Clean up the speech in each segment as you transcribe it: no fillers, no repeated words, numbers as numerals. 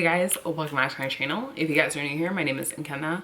Hey guys, welcome back to my channel. If you guys are new here, my name is Nkenna.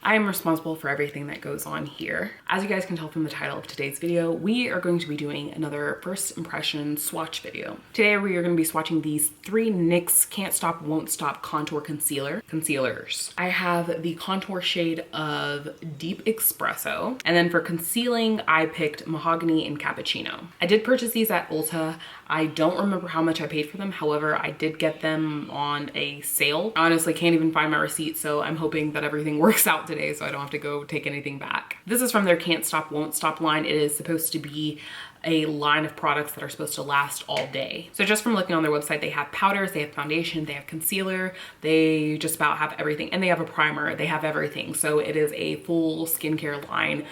I am responsible for everything that goes on here. As you guys can tell from the title of today's video, we are going to be doing another first impression swatch video. Today we are going to be swatching these three NYX Can't Stop Won't Stop Contour Concealers. I have the contour shade of Deep Espresso, and then for concealing I picked Mahogany and Cappuccino. I did purchase these at Ulta. I don't remember how much I paid for them. However, I did get them on a sale. I honestly can't even find my receipt, so I'm hoping that everything works out today so I don't have to go take anything back. This is from their Can't Stop Won't Stop line. It is supposed to be a line of products that are supposed to last all day. So just from looking on their website, they have powders, they have foundation, they have concealer, they just about have everything, and they have a primer, they have everything. So it is a full skincare line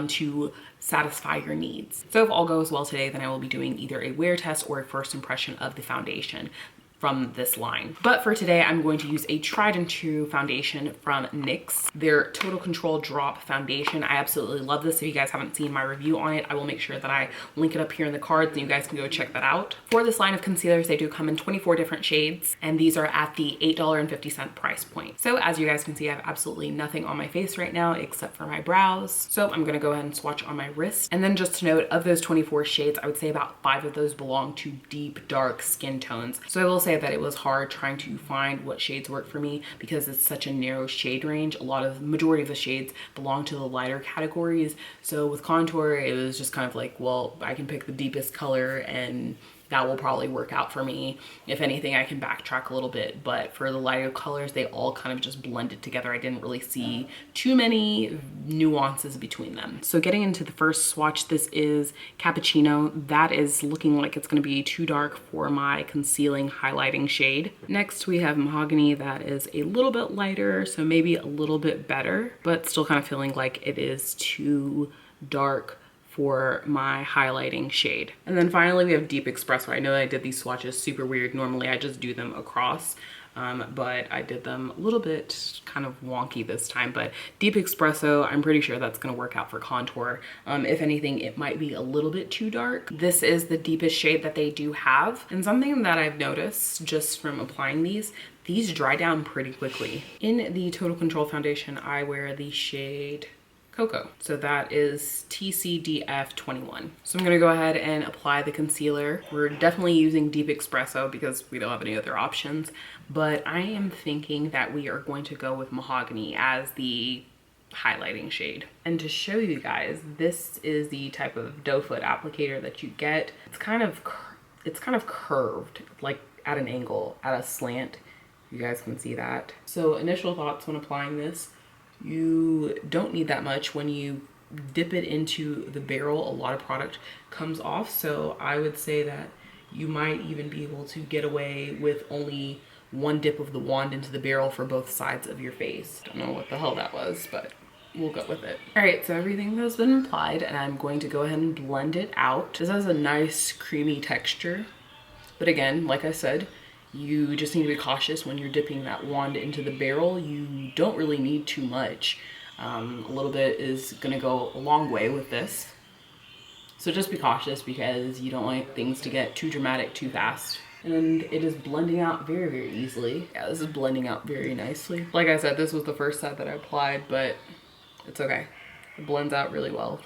to satisfy your needs. So if all goes well today, then I will be doing either a wear test or a first impression of the foundation from this line. But for today, I'm going to use a tried and true foundation from NYX, their Total Control Drop Foundation. I absolutely love this. If you guys haven't seen my review on it, I will make sure that I link it up here in the cards and you guys can go check that out. For this line of concealers, they do come in 24 different shades, and these are at the $8.50 price point. So as you guys can see, I have absolutely nothing on my face right now except for my brows. So I'm gonna go ahead and swatch on my wrist. And then just to note, of those 24 shades, I would say about 5 of those belong to deep, dark skin tones. So I will say that it was hard trying to find what shades work for me because it's such a narrow shade range. Majority of the shades belong to the lighter categories. So with contour, it was just kind of like, well, I can pick the deepest color and that will probably work out for me. If anything, I can backtrack a little bit, but for the lighter colors, they all kind of just blended together. I didn't really see too many nuances between them. So getting into the first swatch, this is Cappuccino. That is looking like it's gonna be too dark for my concealing highlighting shade. Next, we have Mahogany. That is a little bit lighter, so maybe a little bit better, but still kind of feeling like it is too dark for my highlighting shade. And then finally we have Deep Espresso. I know I did these swatches super weird. Normally I just do them across, but I did them a little bit kind of wonky this time. But Deep Espresso, I'm pretty sure that's gonna work out for contour. If anything, it might be a little bit too dark. This is the deepest shade that they do have. And something that I've noticed just from applying these dry down pretty quickly. In the Total Control Foundation, I wear the shade Cocoa. So that is TCDF 21. So I'm gonna go ahead and apply the concealer. We're definitely using Deep Espresso because we don't have any other options, but I am thinking that we are going to go with Mahogany as the highlighting shade. And to show you guys, this is the type of doe foot applicator that you get. It's kind of curved, like at an angle, at a slant. You guys can see that. So initial thoughts when applying this, you don't need that much. When you dip it into the barrel, a lot of product comes off. So I would say that you might even be able to get away with only one dip of the wand into the barrel for both sides of your face. Don't know what the hell that was, but we'll go with it. All right, so everything has been applied and I'm going to go ahead and blend it out. This has a nice creamy texture, but again, like I said, you just need to be cautious when you're dipping that wand into the barrel. You don't really need too much. A little bit is gonna go a long way with this. So just be cautious because you don't want things to get too dramatic too fast. And it is blending out very, very easily. Yeah, this is blending out very nicely. Like I said, this was the first set that I applied, but it's okay. It blends out really well.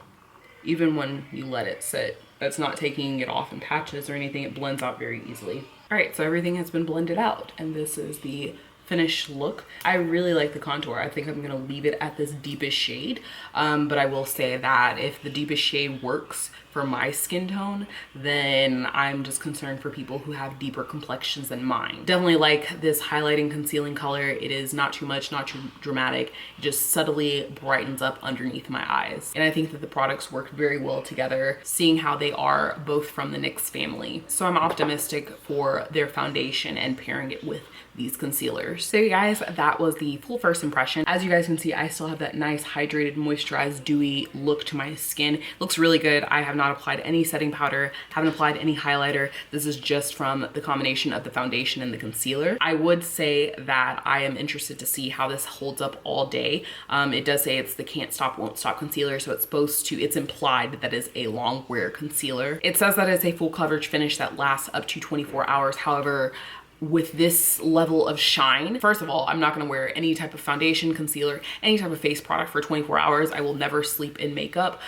Even when you let it sit. That's not taking it off in patches or anything. It blends out very easily. All right, so everything has been blended out and this is the finished look. I really like the contour. I think I'm gonna leave it at this deepest shade, but I will say that if the deepest shade works for my skin tone, then I'm just concerned for people who have deeper complexions than mine. Definitely like this highlighting concealing color. It is not too much, not too dramatic. It just subtly brightens up underneath my eyes. And I think that the products work very well together, seeing how they are both from the NYX family. So I'm optimistic for their foundation and pairing it with these concealers. So you guys, that was the full first impression. As you guys can see, I still have that nice hydrated, moisturized, dewy look to my skin. It looks really good. I have not applied any setting powder, haven't applied any highlighter. This is just from the combination of the foundation and the concealer. I would say that I am interested to see how this holds up all day. It does say it's the Can't Stop Won't Stop concealer, so it's implied that is a long wear concealer. It says that it's a full coverage finish that lasts up to 24 hours. However, with this level of shine. First of all, I'm not gonna wear any type of foundation, concealer, any type of face product for 24 hours. I will never sleep in makeup.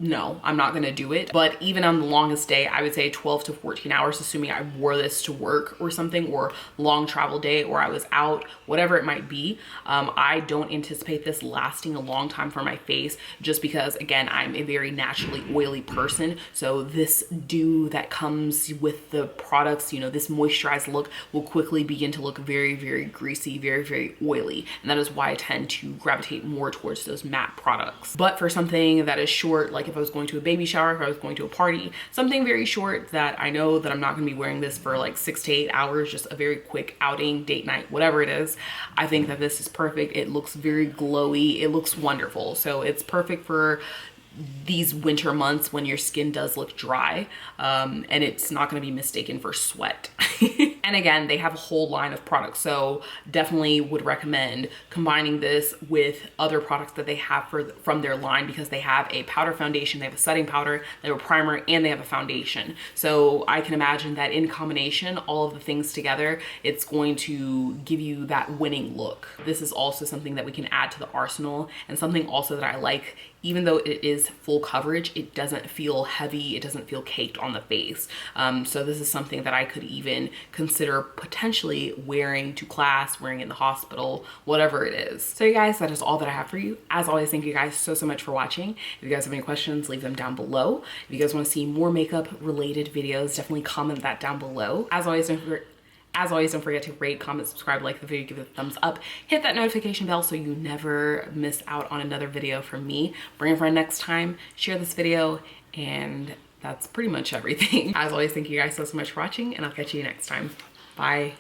No, I'm not gonna do it. But even on the longest day, I would say 12 to 14 hours, assuming I wore this to work or something, or long travel day, or I was out, whatever it might be. I don't anticipate this lasting a long time for my face, just because, again, I'm a very naturally oily person. So this dew that comes with the products, you know, this moisturized look will quickly begin to look very, very greasy, very, very oily. And that is why I tend to gravitate more towards those matte products. But for something that is short, like if I was going to a baby shower, if I was going to a party, something very short that I know that I'm not gonna be wearing this for like 6 to 8 hours, just a very quick outing, date night, whatever it is, I think that this is perfect. It looks very glowy. It looks wonderful. So it's perfect for these winter months when your skin does look dry, and it's not going to be mistaken for sweat. And again, they have a whole line of products, so definitely would recommend combining this with other products that they have from their line, because they have a powder foundation, they have a setting powder, they have a primer, and they have a foundation. So I can imagine that in combination, all of the things together, it's going to give you that winning look. This is also something that we can add to the arsenal, and something also that I like, even though it is full coverage, it doesn't feel heavy, it doesn't feel caked on the face. So this is something that I could even consider potentially wearing to class, wearing in the hospital, whatever it is. So you guys, that is all that I have for you. As always, thank you guys so much for watching. If you guys have any questions, leave them down below. If you guys want to see more makeup related videos, definitely comment that down below. As always, don't forget to rate, comment, subscribe, like the video, give it a thumbs up, hit that notification bell so you never miss out on another video from me. Bring a friend next time, share this video, and that's pretty much everything. As always, thank you guys so much for watching, and I'll catch you next time. Bye.